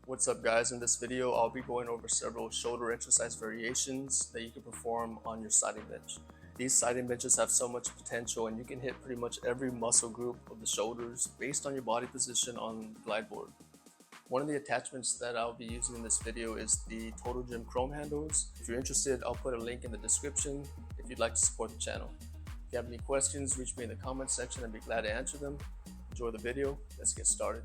What's up guys, in this video I'll be going over several shoulder exercise variations that you can perform on your sliding bench. These sliding benches have so much potential and you can hit pretty much every muscle group of the shoulders based on your body position on the glide board. One of the attachments that I'll be using in this video is the Total Gym Chrome handles. If you're interested, I'll put a link in the description if you'd like to support the channel. If you have any questions, reach me in the comment section and I'd be glad to answer them. Enjoy the video, let's get started.